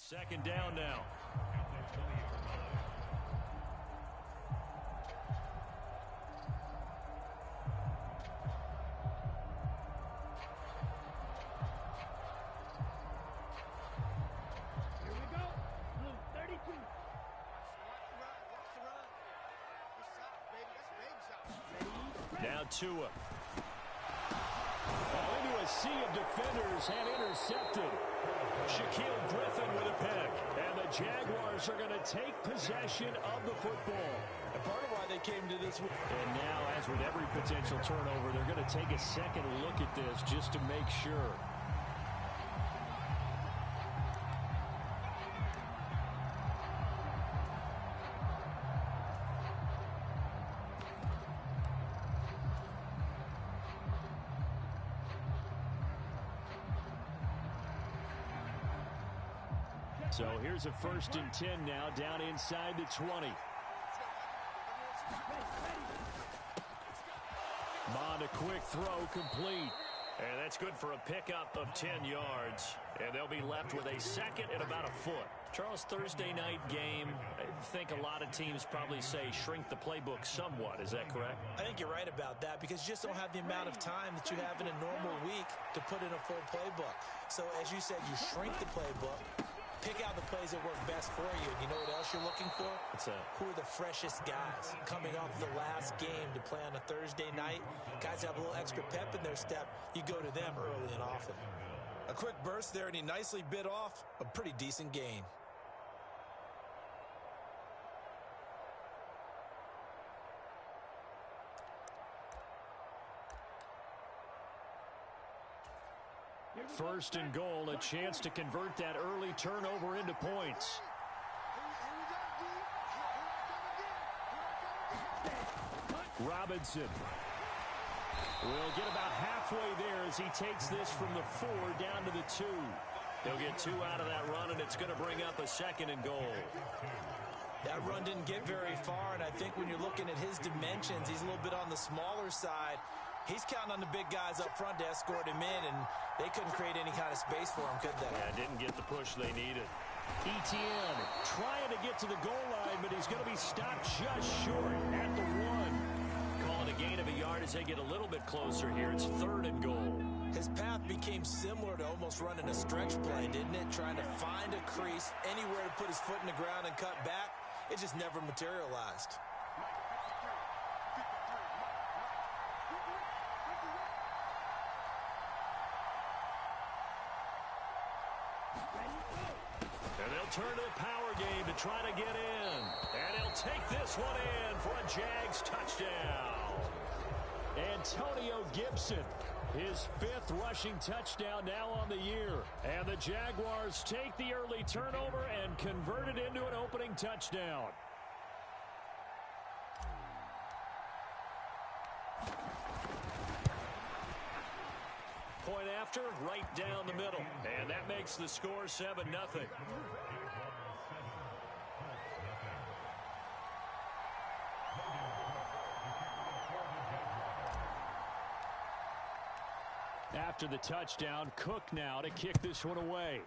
Second down now. Here we go. Blue 32. Now Tua. Into a sea of defenders and intercepted. Shaquille Griffin with a pick. And the Jaguars are going to take possession of the football. And part of why they came to this. And now, as with every potential turnover, they're going to take a second look at this just to make sure. So here's a 1st and 10 now, down inside the 20. Mond, a quick throw, complete. And that's good for a pickup of 10 yards. And they'll be left with a second and about a foot. Charles, Thursday night game, I think a lot of teams probably say shrink the playbook somewhat. Is that correct? I think you're right about that because you just don't have the amount of time that you have in a normal week to put in a full playbook. So as you said, you shrink the playbook. Pick out the plays that work best for you. And you know what else you're looking for? What's that? Who are the freshest guys coming off the last game to play on a Thursday night? Guys have a little extra pep in their step. You go to them early and often. A quick burst there, and he nicely bit off a pretty decent gain. First and goal, a chance to convert that early turnover into points. Robinson will get about halfway there as he takes this from the 4 down to the 2. He'll get 2 out of that run, and it's going to bring up a 2nd and goal. That run didn't get very far, and I think when you're looking at his dimensions, he's a little bit on the smaller side. He's counting on the big guys up front to escort him in, and they couldn't create any kind of space for him, could they? Yeah, didn't get the push they needed. ETN trying to get to the goal line, but he's going to be stopped just short at the 1. Calling a gain of a yard as they get a little bit closer here. It's 3rd and goal. His path became similar to almost running a stretch play, didn't it? Trying to find a crease, anywhere to put his foot in the ground and cut back. It just never materialized. And they'll turn to the power game to try to get in. And he'll take this one in for a Jags touchdown. Antonio Gibson, his 5th rushing touchdown now on the year. And the Jaguars take the early turnover and convert it into an opening touchdown. Point after, right down the middle. And that makes the score 7-0. After the touchdown, Cook now to kick this one away.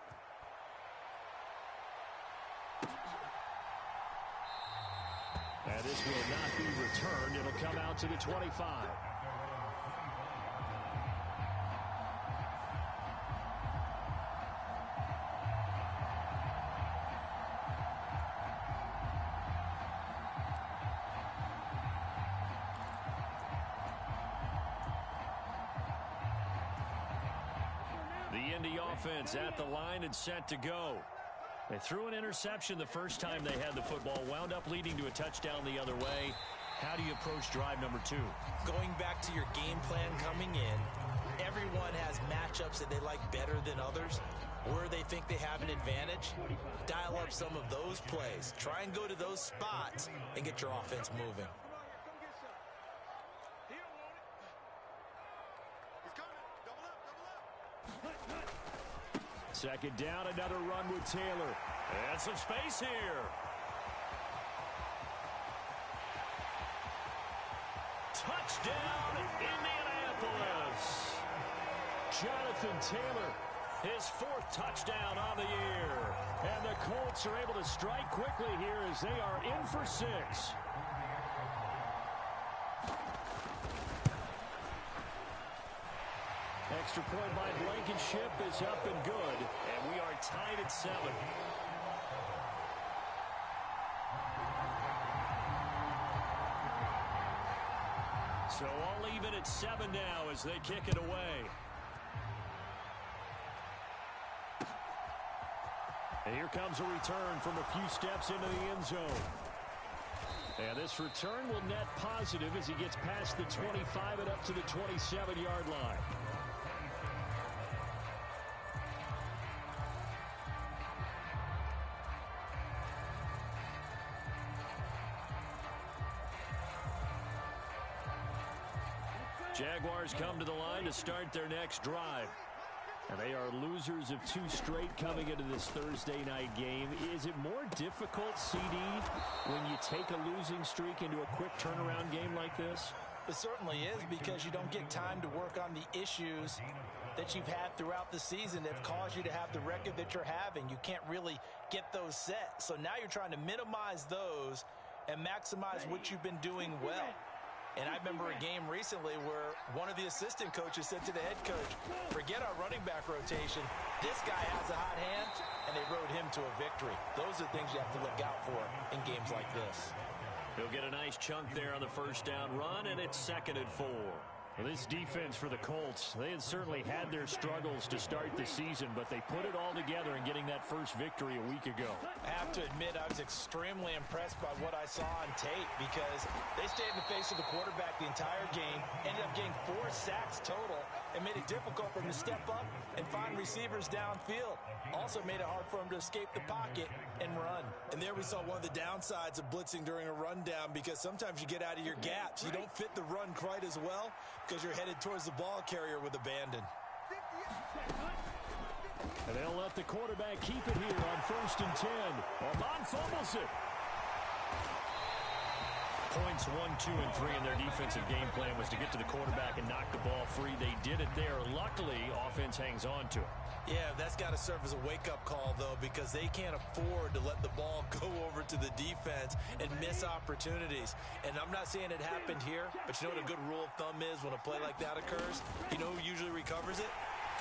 And this will not be returned. It'll come out to the 25. The Indy offense at the line and set to go. They threw an interception the first time they had the football, wound up leading to a touchdown the other way. How do you approach drive number 2? Going back to your game plan coming in, everyone has matchups that they like better than others, where they think they have an advantage. Dial up some of those plays. Try and go to those spots and get your offense moving. Second down, another run with Taylor. And some space here. Touchdown, Indianapolis. Jonathan Taylor, his 4th touchdown on the year. And the Colts are able to strike quickly here as they are in for 6. Extra point by Blankenship is up and good, and we are tied at 7. So all even at 7 now as they kick it away. And here comes a return from a few steps into the end zone. And this return will net positive as he gets past the 25 and up to the 27-yard line. Jaguars come to the line to start their next drive. And they are losers of 2 straight coming into this Thursday night game. Is it more difficult, CD, when you take a losing streak into a quick turnaround game like this? It certainly is, because you don't get time to work on the issues that you've had throughout the season that have caused you to have the record that you're having. You can't really get those set. So now you're trying to minimize those and maximize what you've been doing well. And I remember a game recently where one of the assistant coaches said to the head coach, forget our running back rotation. This guy has a hot hand, and they rode him to a victory. Those are things you have to look out for in games like this. He'll get a nice chunk there on the first down run, and it's 2nd and 4. Well, this defense for the Colts, they had certainly had their struggles to start the season, but they put it all together in getting that first victory a week ago. I have to admit, I was extremely impressed by what I saw on tape, because they stayed in the face of the quarterback the entire game, ended up getting 4 sacks total, and made it difficult for him to step up and find receivers downfield. Also made it hard for him to escape the pocket and run. And there we saw one of the downsides of blitzing during a rundown, because sometimes you get out of your gaps. You don't fit the run quite as well because you're headed towards the ball carrier with abandon. And they'll let the quarterback keep it here on 1st and 10. Armand fumbles it. Points 1, 2, and 3 in their defensive game plan was to get to the quarterback and knock the ball free. They did it there. Luckily, offense hangs on to it. Yeah, that's got to serve as a wake-up call, though, because they can't afford to let the ball go over to the defense and miss opportunities. And I'm not saying it happened here, but you know what a good rule of thumb is when a play like that occurs? You know who usually recovers it?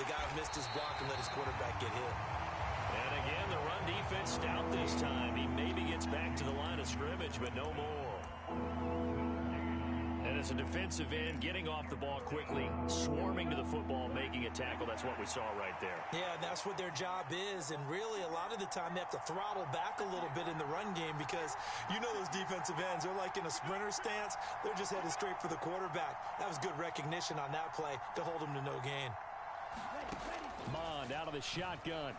The guy who missed his block and let his quarterback get hit. And again, the run defense stout this time. He maybe gets back to the line of scrimmage, but no more. And as a defensive end, getting off the ball quickly, swarming to the football, making a tackle, that's what we saw right there. Yeah, that's what their job is, and really a lot of the time they have to throttle back a little bit in the run game, because you know those defensive ends, they're like in a sprinter stance. They're just headed straight for the quarterback. That was good recognition on that play to hold him to no gain. Mond out of the shotgun.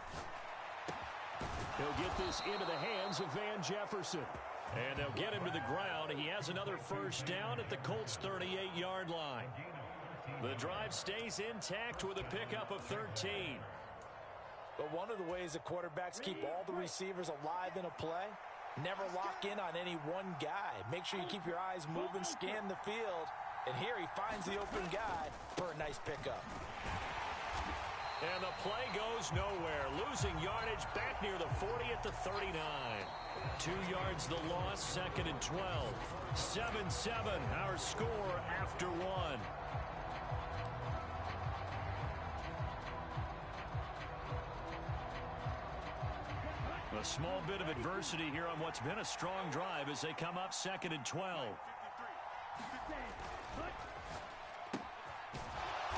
He'll get this into the hands of Van Jefferson. And they'll get him to the ground. He has another first down at the Colts' 38-yard line. The drive stays intact with a pickup of 13. But one of the ways that quarterbacks keep all the receivers alive in a play, never lock in on any one guy. Make sure you keep your eyes moving, scan the field. And here he finds the open guy for a nice pickup. And the play goes nowhere. Losing yardage back near the 40 at the 39. 2 yards the loss, 2nd and 12. 7-7, our score after 1. A small bit of adversity here on what's been a strong drive as they come up 2nd and 12.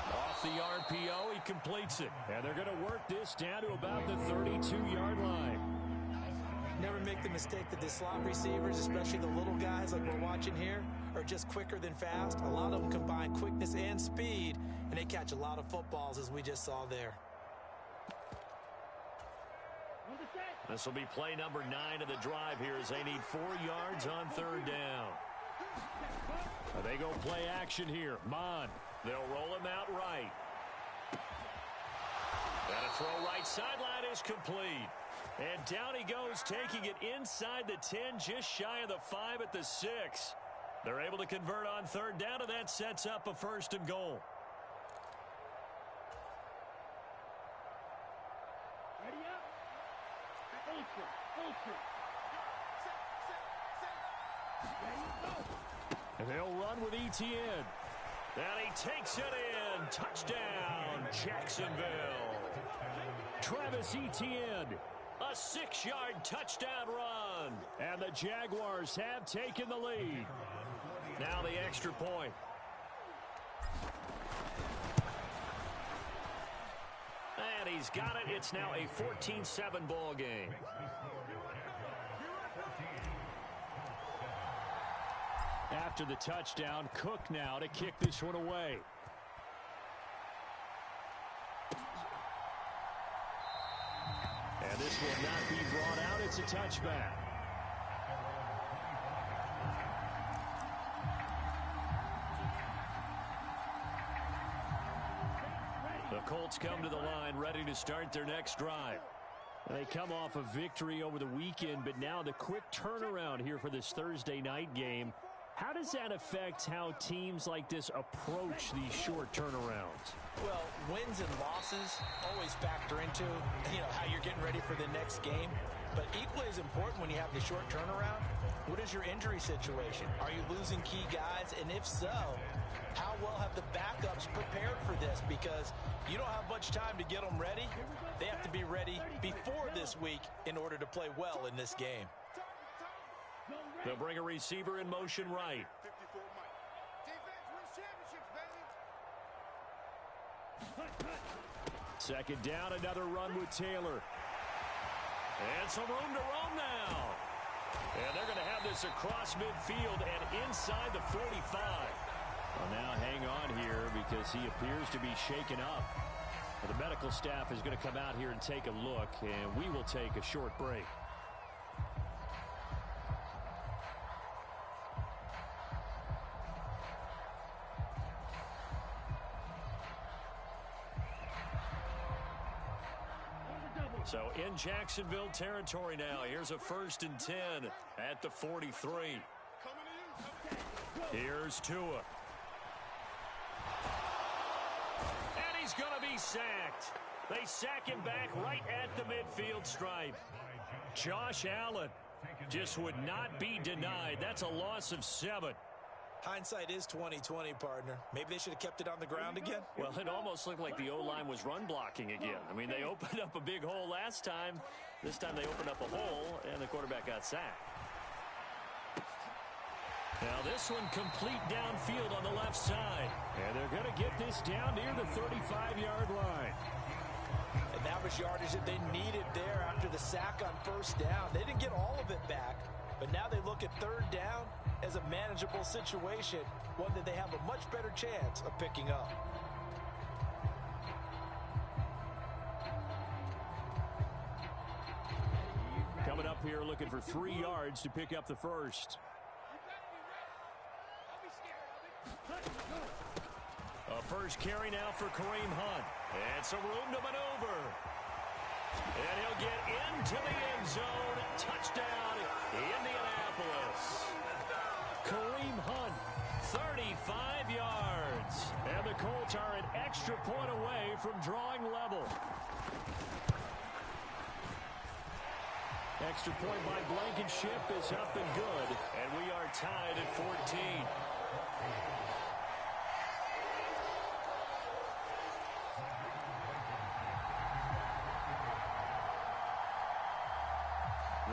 Off the RPO, he completes it. And they're going to work this down to about the 32-yard line. Never make the mistake that the slot receivers, especially the little guys like we're watching here, are just quicker than fast. A lot of them combine quickness and speed, and they catch a lot of footballs, as we just saw there. This will be play number 9 of the drive here as they need 4 yards on 3rd down. They go play action here. Mond. They'll roll him out right. And a throw right sideline is complete. And down he goes, taking it inside the 10, just shy of the 5 at the 6. They're able to convert on 3rd down, and that sets up a 1st and goal. And they'll run with ETN. And he takes it in. Touchdown, Jacksonville. Travis Etienne, a 6-yard touchdown run. And the Jaguars have taken the lead. Now the extra point. And he's got it. It's now a 14-7 ball game. After the touchdown, Cook now to kick this one away. And this will not be brought out. It's a touchback. The Colts come to the line ready to start their next drive. They come off a victory over the weekend, but now the quick turnaround here for this Thursday night game. How does that affect how teams like this approach these short turnarounds? Well, wins and losses always factor into, how you're getting ready for the next game. But equally as important when you have the short turnaround, what is your injury situation? Are you losing key guys? And if so, how well have the backups prepared for this? Because you don't have much time to get them ready. They have to be ready before this week in order to play well in this game. They'll bring a receiver in motion right. Second down, another run with Taylor. And some room to roam now. And they're going to have this across midfield and inside the 45. Well, now hang on here because he appears to be shaken up. The medical staff is going to come out here and take a look, and we will take a short break. So in Jacksonville territory now. Here's a 1st and 10 at the 43. Here's Tua. And he's going to be sacked. They sack him back right at the midfield stripe. Josh Allen just would not be denied. That's a loss of 7. Hindsight is 20/20, partner. Maybe they should have kept it on the ground again. Well, it almost looked like the O-line was run blocking again. I mean, they opened up a big hole last time. This time they opened up a hole, and the quarterback got sacked. Now this one complete downfield on the left side. And they're going to get this down near the 35-yard line. And that was yardage that they needed there after the sack on 1st down. They didn't get all of it back, but now they look at 3rd down as a manageable situation, one that they have a much better chance of picking up. Coming up here looking for 3 yards to pick up the first. A first carry now for Kareem Hunt. And some room to maneuver. And he'll get into the end zone. Touchdown, Indianapolis. Kareem Hunt, 35 yards. And the Colts are an extra point away from drawing level. Extra point by Blankenship is up and good. And we are tied at 14.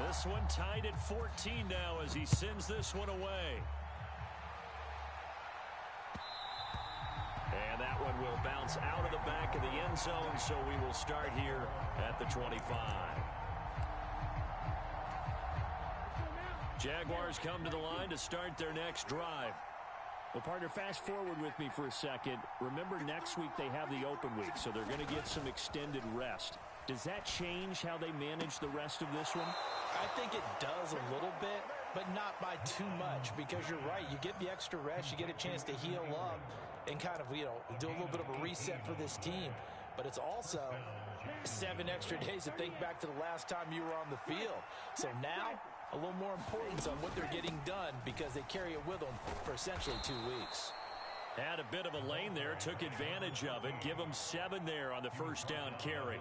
This one tied at 14 now as he sends this one away. And that one will bounce out of the back of the end zone, so we will start here at the 25. Jaguars come to the line to start their next drive. Well, partner, fast forward with me for a second. Remember, next week they have the open week, so they're going to get some extended rest. Does that change how they manage the rest of this one? I think it does a little bit, but not by too much, because you're right. You get the extra rest. You get a chance to heal up and kind of, do a little bit of a reset for this team. But it's also 7 extra days to think back to the last time you were on the field. So now, a little more importance on what they're getting done because they carry it with them for essentially 2 weeks. Had a bit of a lane there, took advantage of it. Give them 7 there on the 1st down carry.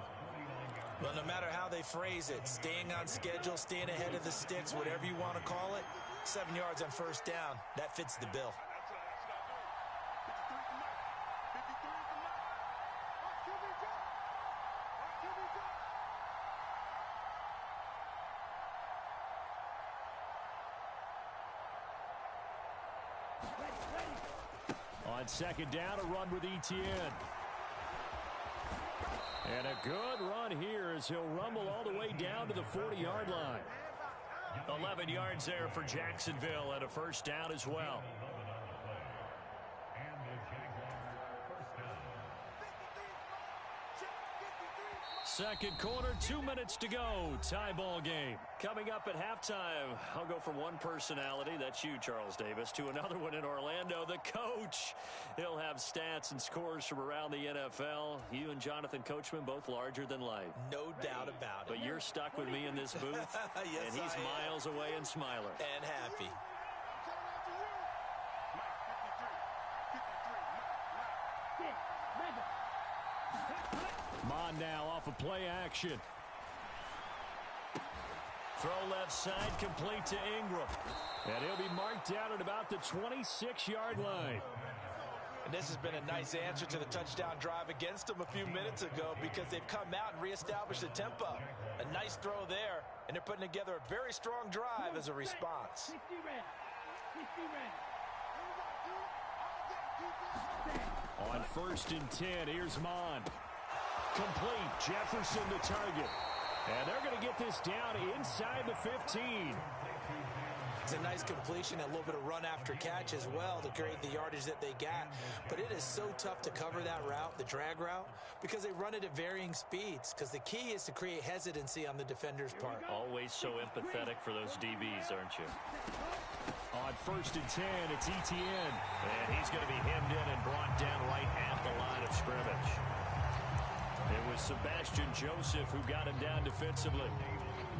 Well, no matter how they phrase it, staying on schedule, staying ahead of the sticks, whatever you want to call it, 7 yards on first down, that fits the bill. On second down, a run with Etienne. And a good run here as he'll rumble all the way down to the 40-yard line. 11 yards there for Jacksonville and a first down as well. Second quarter, 2 minutes to go. Tie ball game. Coming up at halftime, I'll go from one personality, that's you, Charles Davis, to another one in Orlando, the coach. He'll have stats and scores from around the NFL. You and Jonathan Coachman, both larger than life. No doubt about it. But you're stuck with me in this booth, yes, and he's miles away and smiling. And happy. Mon now off of play action. Throw left side, complete to Ingram. And he'll be marked down at about the 26-yard line. And this has been a nice answer to the touchdown drive against them a few minutes ago because they've come out and reestablished the tempo. A nice throw there, and they're putting together a very strong drive as a response. On 1st and 10, here's Mon. Complete, Jefferson the target. And they're going to get this down inside the 15. It's a nice completion, a little bit of run after catch as well to create the yardage that they got. But it is so tough to cover that route, the drag route, because they run it at varying speeds. Because the key is to create hesitancy on the defender's part. Always so empathetic for those DBs, aren't you? On 1st and 10, it's Etienne. And he's going to be hemmed in and brought down right at the line of scrimmage. It was Sebastian Joseph who got him down defensively.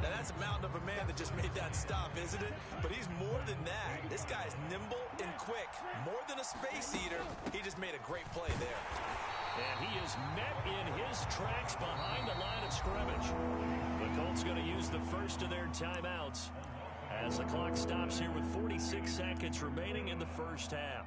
Now, that's a mountain of a man that just made that stop, isn't it? But he's more than that. This guy's nimble and quick. More than a space eater, he just made a great play there. And he is met in his tracks behind the line of scrimmage. The Colts going to use the first of their timeouts as the clock stops here with 46 seconds remaining in the first half.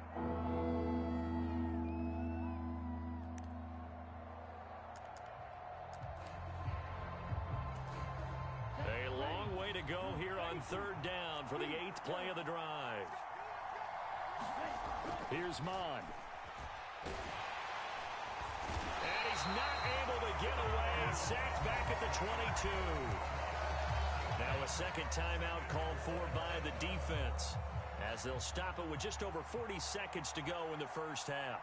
Go here on 3rd down for the 8th play of the drive. Here's Mon. And he's not able to get away. Sacked back at the 22. Now a second timeout called for by the defense as they'll stop it with just over 40 seconds to go in the first half.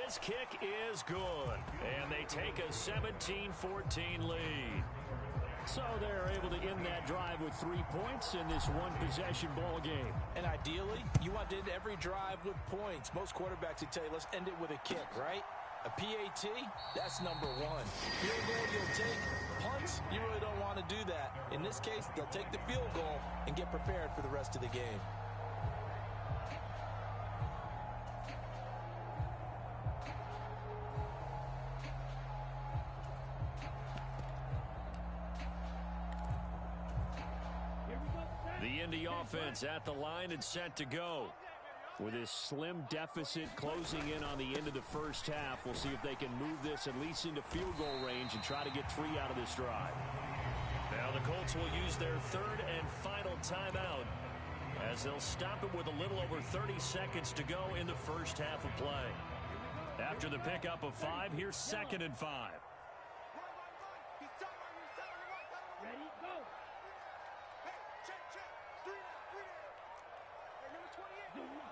His kick is good, and they take a 17-14 lead. So they're able to end that drive with 3 points in this one-possession ball game. And ideally, you want to end every drive with points. Most quarterbacks would tell you, let's end it with a kick, right? A PAT, that's number one. Field goal, you'll take. Punts, you really don't want to do that. In this case, they'll take the field goal and get prepared for the rest of the game. The Indy offense at the line and set to go. With this slim deficit closing in on the end of the first half, we'll see if they can move this at least into field goal range and try to get 3 out of this drive. Now the Colts will use their 3rd and final timeout as they'll stop it with a little over 30 seconds to go in the first half of play. After the pickup of 5, here's 2nd and 5.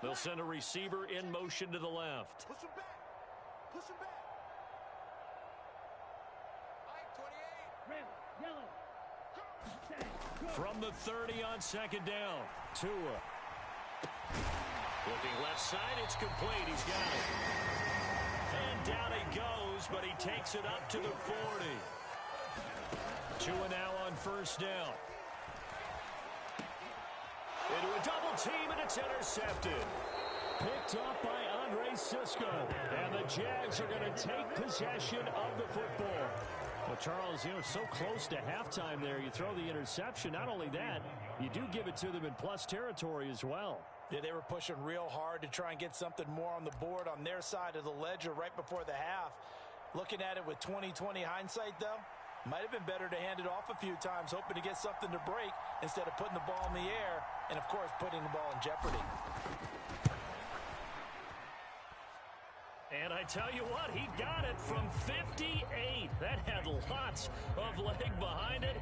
They'll send a receiver in motion to the left. Push him back. Push him back. From the 30 on 2nd down. Tua. Looking left side, it's complete. He's got it. And down he goes, but he takes it up to the 40. Tua now on 1st down. Into a double team, and it's intercepted. Picked up by Andre Cisco. And the Jags are going to take possession of the football. Well, Charles, so close to halftime there. You throw the interception. Not only that, you do give it to them in plus territory as well. Yeah, they were pushing real hard to try and get something more on the board on their side of the ledger right before the half. Looking at it with 20/20 hindsight, though, might have been better to hand it off a few times, hoping to get something to break instead of putting the ball in the air and, of course, putting the ball in jeopardy. And I tell you what, he got it from 58. That had lots of leg behind it.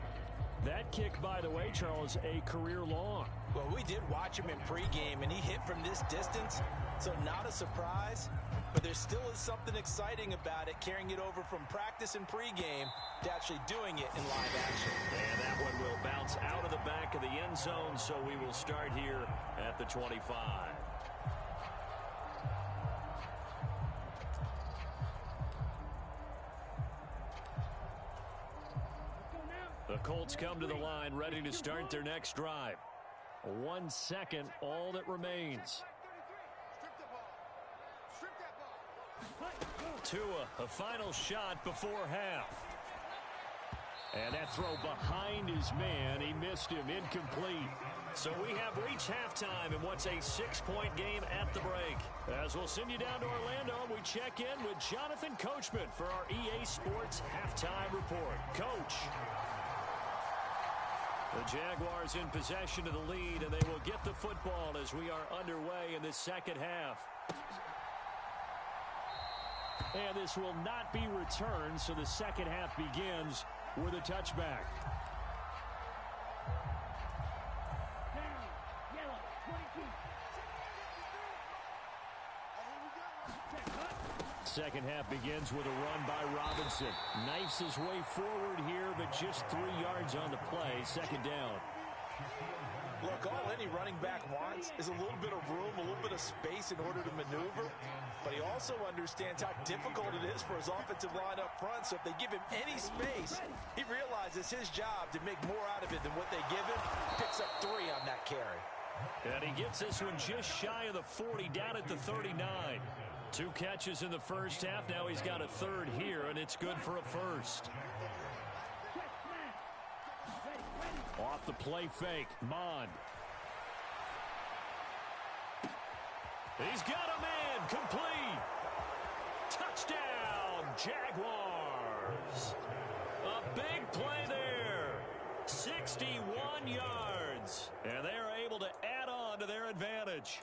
That kick, by the way, Charles, a career long. Well, we did watch him in pregame, and he hit from this distance, so not a surprise. But there still is something exciting about it, carrying it over from practice and pregame to actually doing it in live action. And that one will bounce out of the back of the end zone, so we will start here at the 25. The Colts come to the line, ready to start their next drive. 1 second, all that remains. Tua, a final shot before half. And that throw behind his man, he missed him, incomplete. So we have reached halftime in what's a 6-point game at the break. As we'll send you down to Orlando, we check in with Jonathan Coachman for our EA Sports Halftime Report. Coach. The Jaguars in possession of the lead, and they will get the football as we are underway in this second half. And this will not be returned, so the second half begins with a touchback. Second half begins with a run by Robinson. Knifes his way forward here, but just 3 yards on the play. Second down. Look, all any running back wants is a little bit of room, a little bit of space in order to maneuver. But he also understands how difficult it is for his offensive line up front. So if they give him any space, he realizes his job to make more out of it than what they give him. Picks up 3 on that carry. And he gets this one just shy of the 40, down at the 39. 2 catches in the first half. Now he's got a third here, and it's good for a first. Off the play fake, Mond. He's got a man, complete. Touchdown, Jaguars. A big play there. 61 yards. And they are able to add on to their advantage.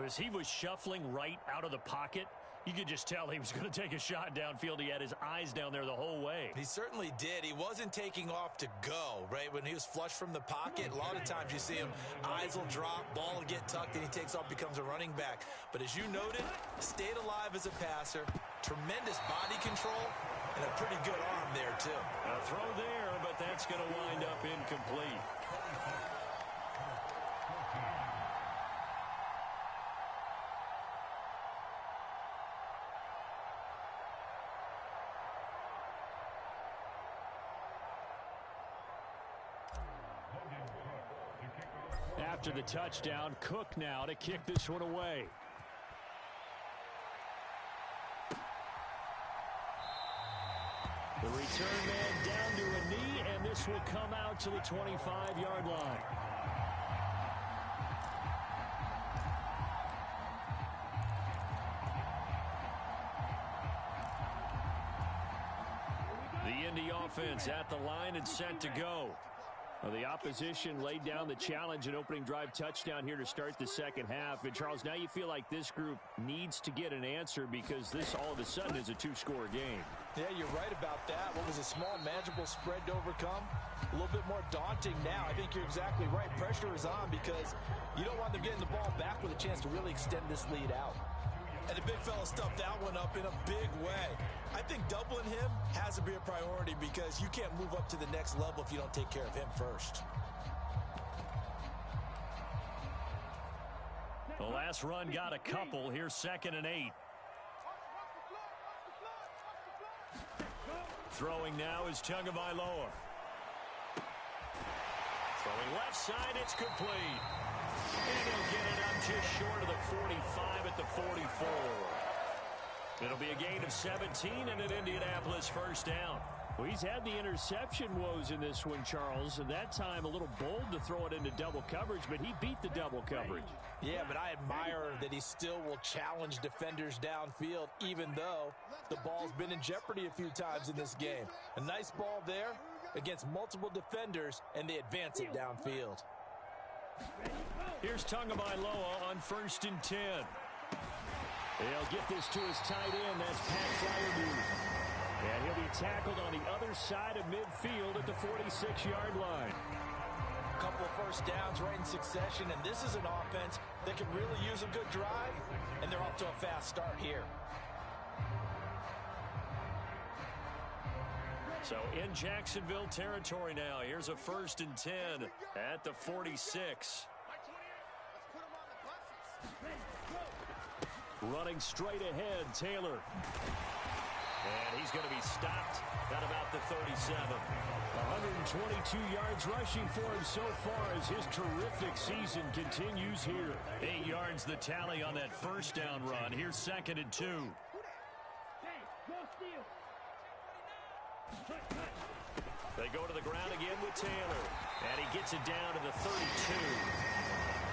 As he was shuffling right out of the pocket, you could just tell he was going to take a shot downfield. He had his eyes down there the whole way. He certainly did. He wasn't taking off to go, right? When he was flush from the pocket, a lot of times you see him, eyes will drop, ball will get tucked, and he takes off, becomes a running back. But as you noted, stayed alive as a passer, tremendous body control, and a pretty good arm there, too. A throw there, but that's going to wind up incomplete. After the touchdown, Cook now to kick this one away. The return man down to a knee, and this will come out to the 25-yard line. The Indy offense at the line and set to go. Well, the opposition laid down the challenge and opening drive touchdown here to start the second half. And, Charles, now you feel like this group needs to get an answer because this all of a sudden is a 2-score game. Yeah, you're right about that. What was a small, manageable spread to overcome? A little bit more daunting now. I think you're exactly right. Pressure is on because you don't want them getting the ball back with a chance to really extend this lead out. And the big fella stuffed that one up in a big way. I think doubling him has to be a priority because you can't move up to the next level if you don't take care of him first. The last run got a couple. Here's 2nd and 8. Throwing now is Tagovailoa. Throwing left side, it's complete. And he'll get it up just short of the 45 at the 44. It'll be a gain of 17 and an Indianapolis first down. Well, he's had the interception woes in this one, Charles, and that time a little bold to throw it into double coverage, but he beat the double coverage. Yeah, but I admire that he still will challenge defenders downfield, even though the ball's been in jeopardy a few times in this game. A nice ball there against multiple defenders, and they advance it downfield. Here's Tagovailoa on 1st and 10. He'll get this to his tight end. That's Pat Fryermuth. And he'll be tackled on the other side of midfield at the 46-yard line. A couple of first downs right in succession, and this is an offense that can really use a good drive, and they're off to a fast start here. So in Jacksonville territory now. Here's a 1st and 10 at the 46. Running straight ahead, Taylor. And he's going to be stopped at about the 37. 122 yards rushing for him so far as his terrific season continues here. 8 yards the tally on that first down run. Here's 2nd and 2. They go to the ground again with Taylor. And he gets it down to the 32.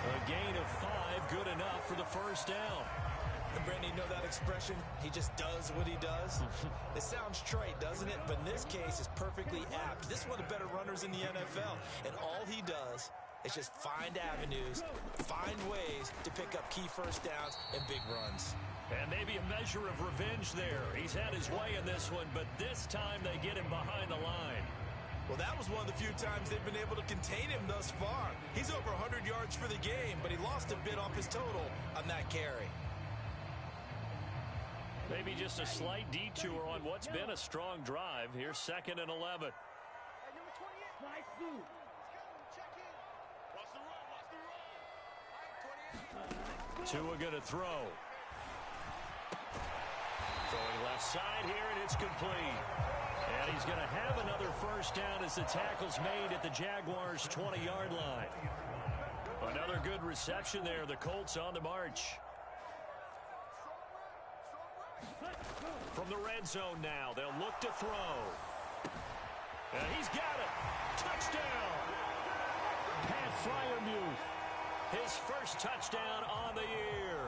A gain of 5, good enough for the first down. And Brandon, you know that expression? He just does what he does. It sounds trite, doesn't it? But in this case, it's perfectly apt. This is one of the better runners in the NFL. And all he does is just find avenues, find ways to pick up key first downs and big runs. And maybe a measure of revenge there. He's had his way in this one, but this time they get him behind the line. Well, that was one of the few times they've been able to contain him thus far. He's over 100 yards for the game, but he lost a bit off his total on that carry. Maybe just a slight detour on what's been a strong drive. Here's 2nd and 11. Tua going to throw. Throwing left side here, and it's complete. And he's going to have another first down as the tackle's made at the Jaguars' 20-yard line. Another good reception there. The Colts on the march. From the red zone now, they'll look to throw. And he's got it. Touchdown. Pat Fryermuth. His first touchdown on the year.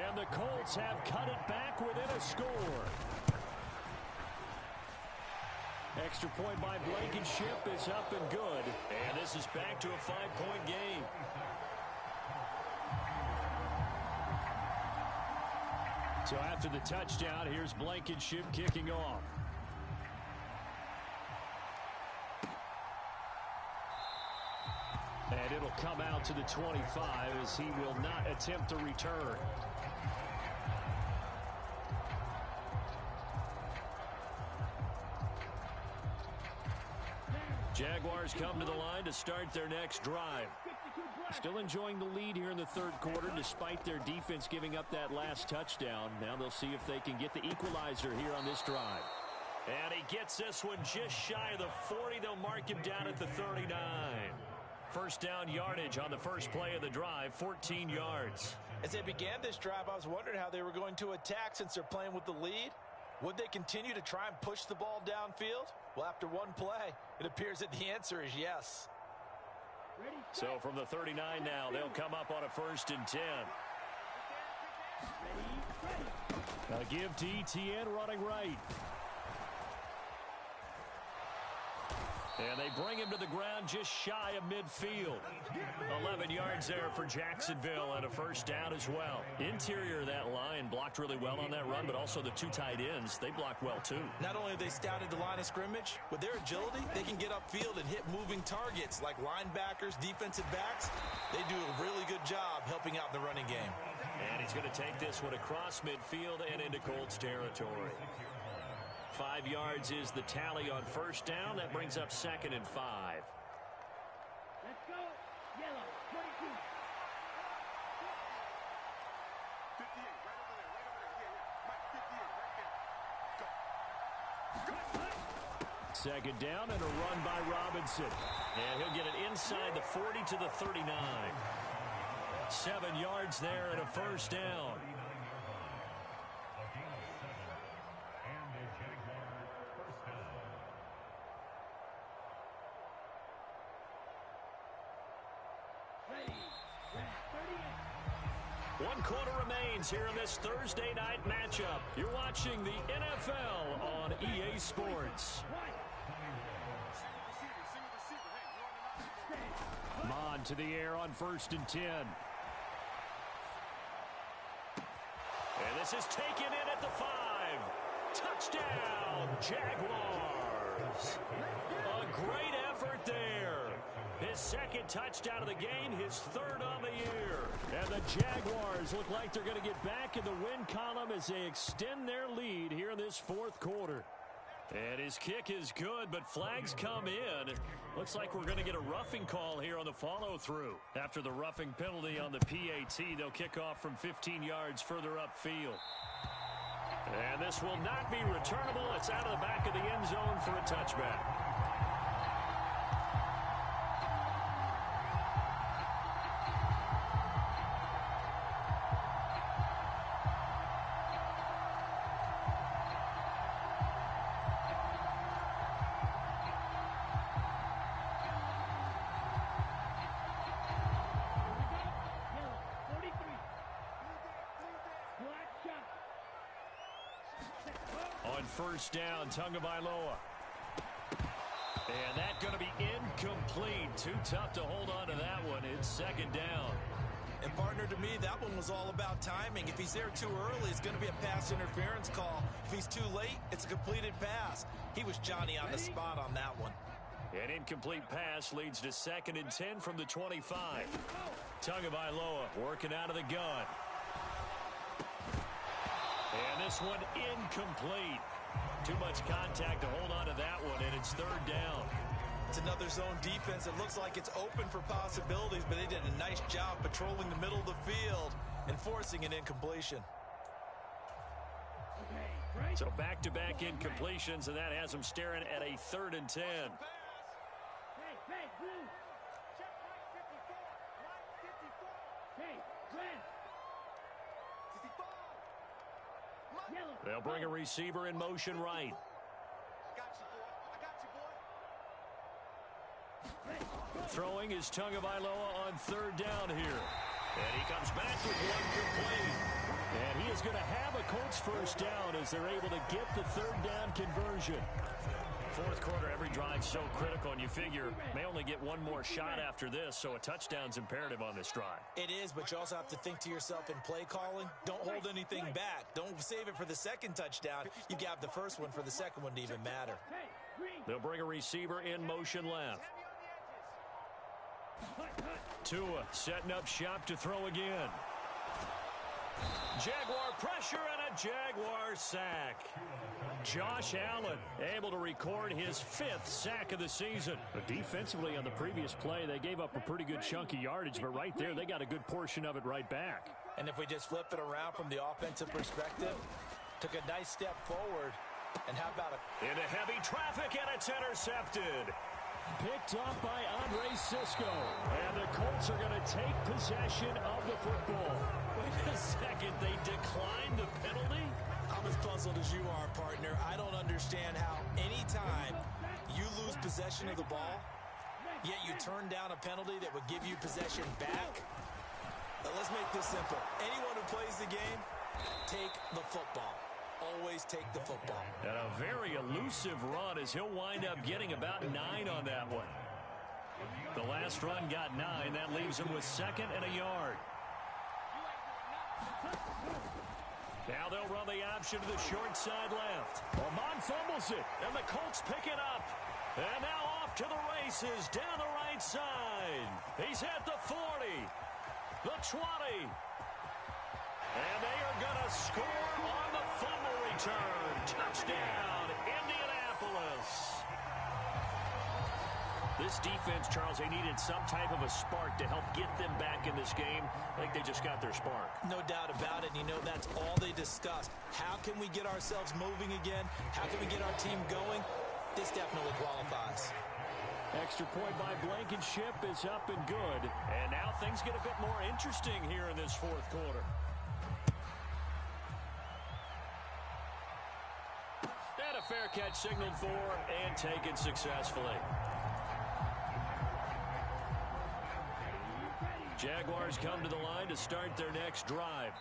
And the Colts have cut it back within a score. Extra point by Blankenship is up and good. And this is back to a 5-point game. So after the touchdown, here's Blankenship kicking off. And it'll come out to the 25 as he will not attempt to return. Jaguars come to the line to start their next drive. Still enjoying the lead here in the third quarter despite their defense giving up that last touchdown. Now they'll see if they can get the equalizer here on this drive. And he gets this one just shy of the 40. They'll mark him down at the 39. First down yardage on the first play of the drive, 14 yards. As they began this drive, I was wondering how they were going to attack since they're playing with the lead. Would they continue to try and push the ball downfield? Well, after one play, it appears that the answer is yes. So from the 39 now, they'll come up on a 1st and 10. A give to Etienne running right. And they bring him to the ground just shy of midfield. 11 yards there for Jacksonville and a first down as well. Interior of that line blocked really well on that run, but also the two tight ends, they blocked well too. Not only have they scouted the line of scrimmage, with their agility, they can get upfield and hit moving targets like linebackers, defensive backs. They do a really good job helping out in the running game. And he's going to take this one across midfield and into Colts territory. 5 yards is the tally on first down. That brings up 2nd and 5. Let's go. Yellow, 22. 58, right over there, right over there. Yeah, Mike, 58, right there. Go. Second down and a run by Robinson. And he'll get it inside the 40 to the 39. 7 yards there and a first down. One quarter remains here in this Thursday night matchup. You're watching the NFL on EA Sports. Mon to the air on 1st and 10. And this is taken in at the 5. Touchdown, Jaguars. A great effort there. His second touchdown of the game, his third on the year. And the Jaguars look like they're going to get back in the win column as they extend their lead here in this 4th quarter. And his kick is good, but flags come in. Looks like we're going to get a roughing call here on the follow-through. After the roughing penalty on the PAT, they'll kick off from 15 yards further upfield. And this will not be returnable. It's out of the back of the end zone for a touchback. On 1st down, Tagovailoa. And that's going to be incomplete. Too tough to hold on to that one. It's 2nd down. And partner, to me, that one was all about timing. If he's there too early, it's going to be a pass interference call. If he's too late, it's a completed pass. He was Johnny on the spot on that one. An incomplete pass leads to 2nd and 10 from the 25. Tagovailoa working out of the gun. And this one incomplete. Too much contact to hold on to that one, and it's 3rd down. It's another zone defense. It looks like it's open for possibilities, but they did a nice job patrolling the middle of the field and forcing an incompletion. So back-to-back incompletions, and that has them staring at a 3rd and 10. They'll bring a receiver in motion right. Throwing is Tagovailoa on 3rd down here. And he comes back with one complete. And he is going to have a Colts first down as they're able to get the 3rd down conversion. 4th quarter, every drive so critical, and you figure may only get one more shot after this, so a touchdown's imperative on this drive. It is, but you also have to think to yourself in play calling, don't hold anything back. Don't save it for the 2nd touchdown. You got the first one for the 2nd one to even matter. They'll bring a receiver in motion left. Tua setting up shop to throw again. Jaguar pressure and a Jaguar sack. Josh Allen able to record his 5th sack of the season. But defensively on the previous play, they gave up a pretty good chunk of yardage, but right there, they got a good portion of it right back. And if we just flip it around from the offensive perspective, took a nice step forward, and how about it? Into heavy traffic, and it's intercepted. Picked off by Andre Sisco. And the Colts are going to take possession of the football. Wait a second, they declined the penalty? I'm as puzzled as you are, partner. I don't understand how anytime you lose possession of the ball, yet you turn down a penalty that would give you possession back. Let's make this simple. Anyone who plays the game, take the football. Always take the football. And a very elusive run as he'll wind up getting about 9 on that one. The last run got 9. That leaves him with 2nd and a yard. Now they'll run the option to the short side left. Amon fumbles it, and the Colts pick it up. And now off to the races down the right side. He's at the 40, the 20. And they are going to score on the fumble return. Touchdown, Indianapolis. This defense, Charles, they needed some type of a spark to help get them back in this game. I think they just got their spark. No doubt about it. You know, that's all they discussed. How can we get ourselves moving again? How can we get our team going? this definitely qualifies. Extra point by Blankenship is up and good. And now things get a bit more interesting here in this fourth quarter. And a fair catch signaled for and taken successfully. Jaguars come to the line to start their next drive.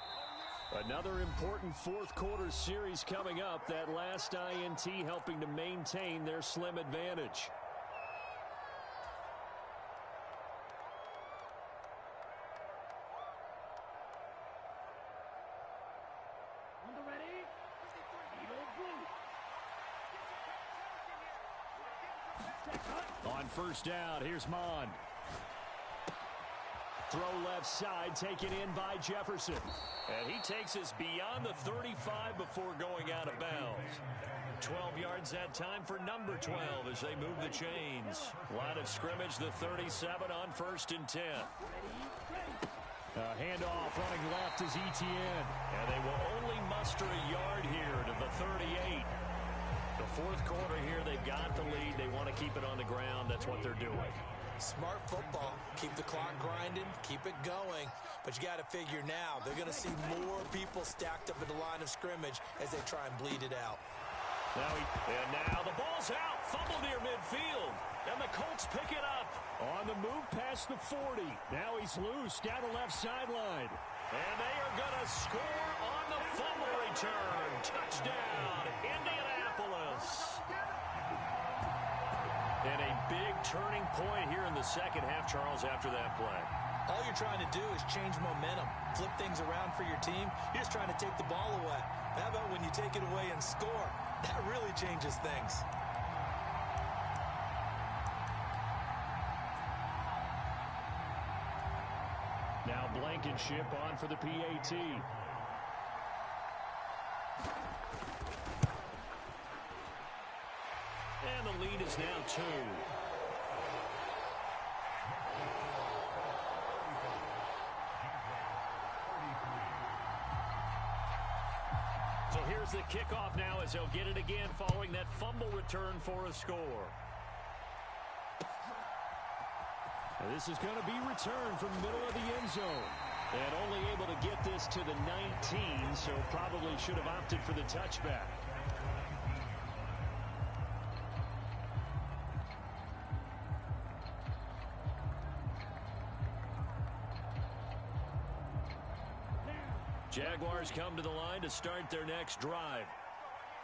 Another important fourth quarter series coming up. That last INT helping to maintain their slim advantage. On first down, here's Mond. Throw left side, taken in by Jefferson. And he takes us beyond the 35 before going out of bounds. 12 yards that time for number 12 as they move the chains. Line of scrimmage, the 37 on 1st and 10. Handoff running left is Etienne. And they will only muster a yard here to the 38. The fourth quarter here, they've got the lead. They want to keep it on the ground. That's what they're doing. Smart football. Keep the clock grinding. Keep it going. But you got to figure now, they're going to see more people stacked up at the line of scrimmage as they try and bleed it out. Now the ball's out. Fumble near midfield. And the Colts pick it up. On the move past the 40. Now he's loose down the left sideline. And they are going to score on the fumble return. Touchdown, Indianapolis. And a big turning point here in the second half, Charles, after that play. All you're trying to do is change momentum, flip things around for your team. You're just trying to take the ball away. How about when you take it away and score? That really changes things. Now Blankenship on for the PAT. And the lead is now 2. So here's the kickoff now as they'll get it again following that fumble return for a score. And this is going to be returned from the middle of the end zone. And only able to get this to the 19, so probably should have opted for the touchback. Jaguars come to the line to start their next drive.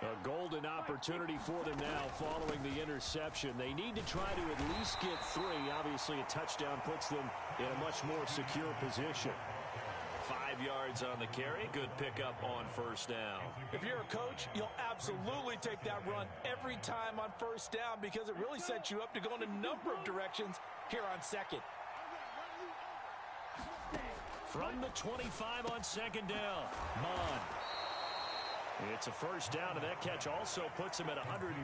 A golden opportunity for them now following the interception. They need to try to at least get 3. Obviously, a touchdown puts them in a much more secure position. 5 yards on the carry. Good pickup on first down. If you're a coach, you'll absolutely take that run every time on first down because it really sets you up to go in a number of directions here on second. From the 25 on second down, Mond. It's a first down, and that catch also puts him at 150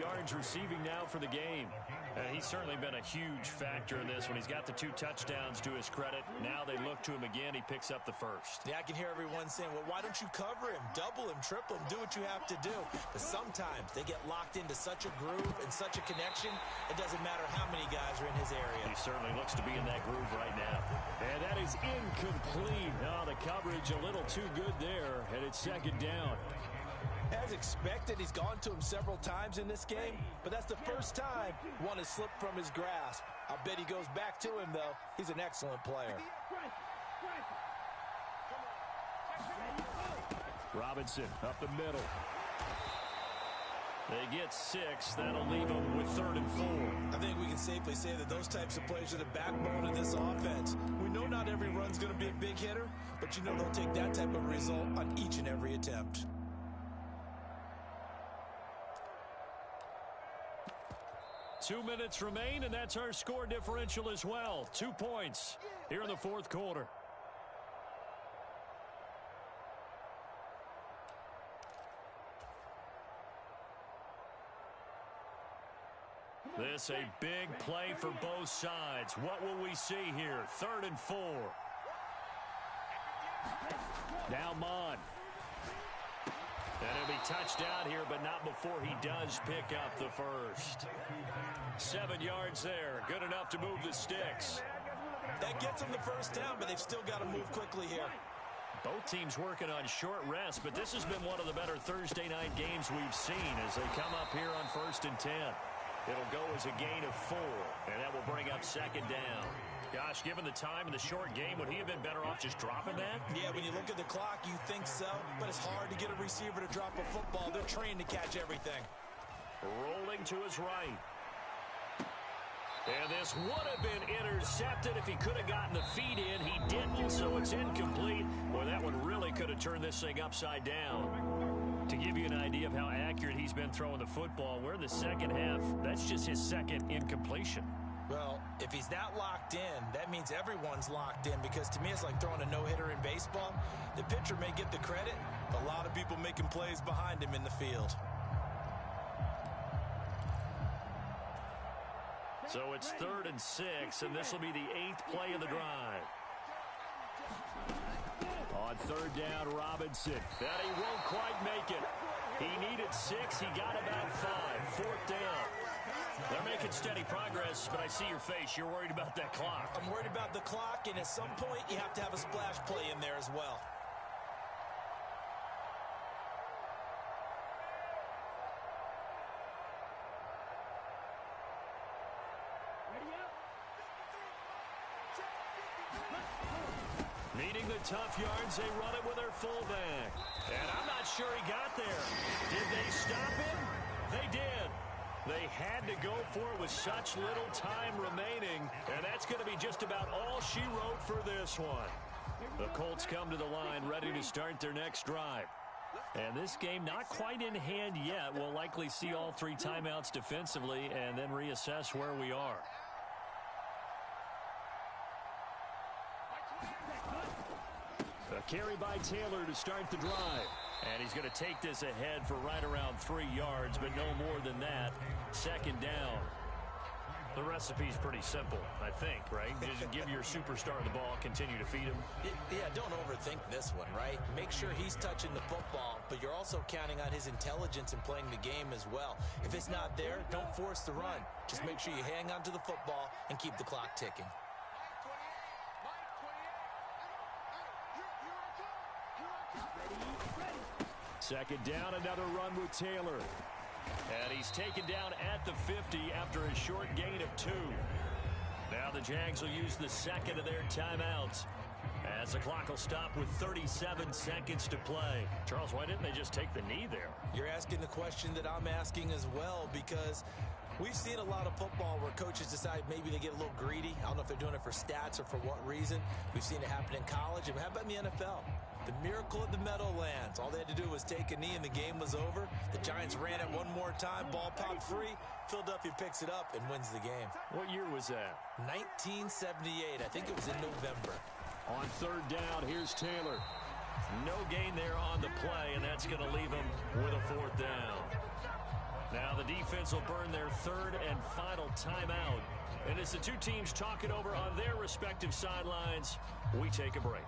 yards receiving now for the game. He's certainly been a huge factor in this when he's got the 2 touchdowns to his credit. Now they look to him again. He picks up the first. Yeah, I can hear everyone saying, well, why don't you cover him, double him, triple him, do what you have to do. But sometimes they get locked into such a groove and such a connection, it doesn't matter how many guys are in his area. He certainly looks to be in that groove right now. And that is incomplete. Oh, the coverage a little too good there, and it's second down. As expected, he's gone to him several times in this game, but that's the first time one has slipped from his grasp. I'll bet he goes back to him, though. He's an excellent player. Robinson up the middle. They get 6. That'll leave them with 3rd and 4. I think we can safely say that those types of plays are the backbone of this offense. We know not every run's going to be a big hitter, but you know they'll take that type of result on each and every attempt. 2 minutes remain, and that's our score differential as well. 2 points here in the fourth quarter. This a big play for both sides. What will we see here? 3rd and 4. Now Mond. And he'll be touched down here, but not before he does pick up the first. 7 yards there. Good enough to move the sticks. That gets them the first down, but they've still got to move quickly here. Both teams working on short rest, but this has been one of the better Thursday night games we've seen as they come up here on 1st and 10. It'll go as a gain of 4, and that will bring up 2nd down. Gosh, given the time in the short game, would he have been better off just dropping that? Yeah, when you look at the clock, you think so, but it's hard to get a receiver to drop a football. They're trained to catch everything. Rolling to his right. And this would have been intercepted if he could have gotten the feet in. He didn't, so it's incomplete. Boy, that one really could have turned this thing upside down. To give you an idea of how accurate he's been throwing the football, we're in the second half. That's just his second incompletion. Well, if he's that locked in, that means everyone's locked in, because to me it's like throwing a no-hitter in baseball. The pitcher may get the credit, but a lot of people making plays behind him in the field. So it's 3rd and 6, and this will be the 8th play of the drive. On 3rd down, Robinson. That he won't quite make it. He needed 6. He got about 5. 4th down. They're making steady progress, but I see your face. You're worried about that clock. I'm worried about the clock, and at some point you have to have a splash play in there as well. Needing the tough yards, they run it with their fullback. And I'm not sure he got there. Did they stop him? They did. They had to go for it with such little time remaining, and that's going to be just about all she wrote for this one. The Colts come to the line, ready to start their next drive. And this game not quite in hand yet. We'll likely see all 3 timeouts defensively and then reassess where we are. A carry by Taylor to start the drive. And he's going to take this ahead for right around 3 yards, but no more than that. 2nd down. The recipe's pretty simple, I think, right? Just give your superstar the ball, continue to feed him. Yeah, don't overthink this one, right? Make sure he's touching the football, but you're also counting on his intelligence in playing the game as well. If it's not there, don't force the run. Just make sure you hang on to the football and keep the clock ticking. 2nd down, another run with Taylor. And he's taken down at the 50 after a short gain of 2. Now the Jags will use the 2nd of their timeouts as the clock will stop with 37 seconds to play. Charles, why didn't they just take the knee there? You're asking the question that I'm asking as well, because we've seen a lot of football where coaches decide maybe they get a little greedy. I don't know if they're doing it for stats or for what reason. We've seen it happen in college. And how about in the NFL? The miracle of the Meadowlands. All they had to do was take a knee and the game was over. The Giants ran it one more time. Ball popped free. Philadelphia picks it up and wins the game. What year was that? 1978. I think it was in November. On 3rd down, here's Taylor. No gain there on the play, and that's going to leave him with a 4th down. Now the defense will burn their 3rd and final timeout. And as the 2 teams talk it over on their respective sidelines, we take a break.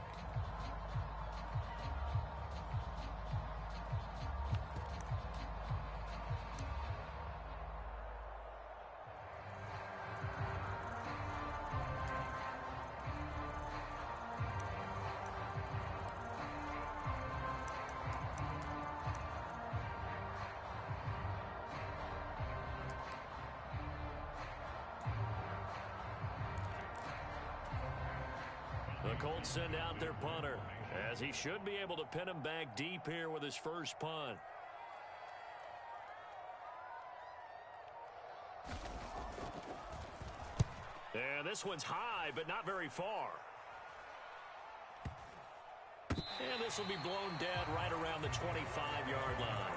The Colts send out their punter, as he should be able to pin him back deep here with his first punt. And this one's high, but not very far. And this will be blown dead right around the 25-yard line.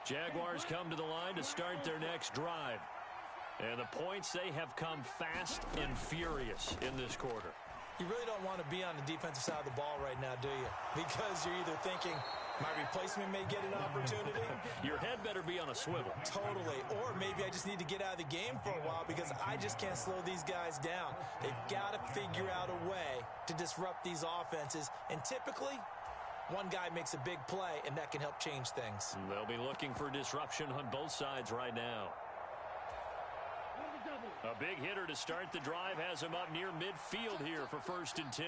Jaguars come to the line to start their next drive. And the points, they have come fast and furious in this quarter. You really don't want to be on the defensive side of the ball right now, do you? Because you're either thinking, my replacement may get an opportunity. Your head better be on a swivel. Totally. Or maybe I just need to get out of the game for a while because I just can't slow these guys down. They've got to figure out a way to disrupt these offenses. And typically, one guy makes a big play, and that can help change things. They'll be looking for disruption on both sides right now. A big hitter to start the drive has him up near midfield here for 1st and 10.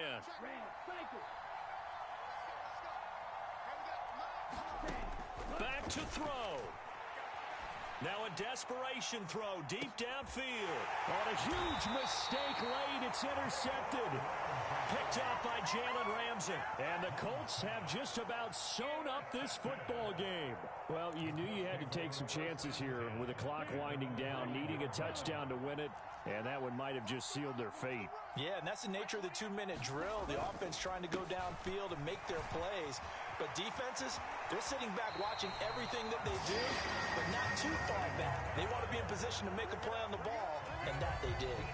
Back to throw. Now a desperation throw deep downfield. On a huge mistake late, it's intercepted. Picked up by Jalen Ramsey. And the Colts have just about sewn up this football game. Well, you knew you had to take some chances here with the clock winding down, needing a touchdown to win it, and that one might have just sealed their fate. Yeah, and that's the nature of the 2-minute drill. The offense trying to go downfield and make their plays. But defenses, they're sitting back watching everything that they do, but not too far back. They want to be in position to make a play on the ball, and that they did.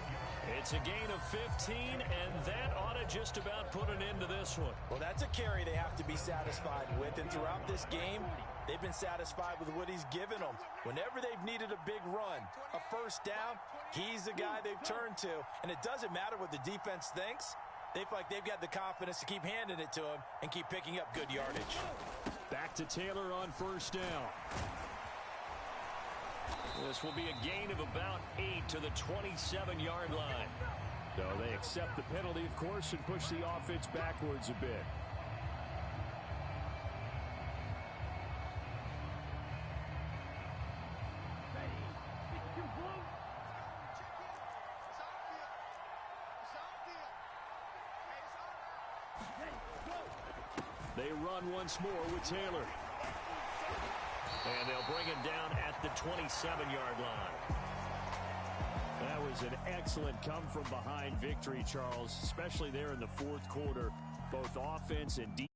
It's a gain of 15, and that ought to just about put an end to this one. Well, that's a carry they have to be satisfied with, and throughout this game, they've been satisfied with what he's given them. Whenever they've needed a big run, a first down, he's the guy they've turned to, and it doesn't matter what the defense thinks. They feel like they've got the confidence to keep handing it to him and keep picking up good yardage. Back to Taylor on 1st down. This will be a gain of about 8 to the 27-yard line. So they accept the penalty, of course, and push the offense backwards a bit. They run once more with Taylor. And they'll bring him down at the 27-yard line. That was an excellent come-from-behind victory, Charles, especially there in the 4th quarter, both offense and defense.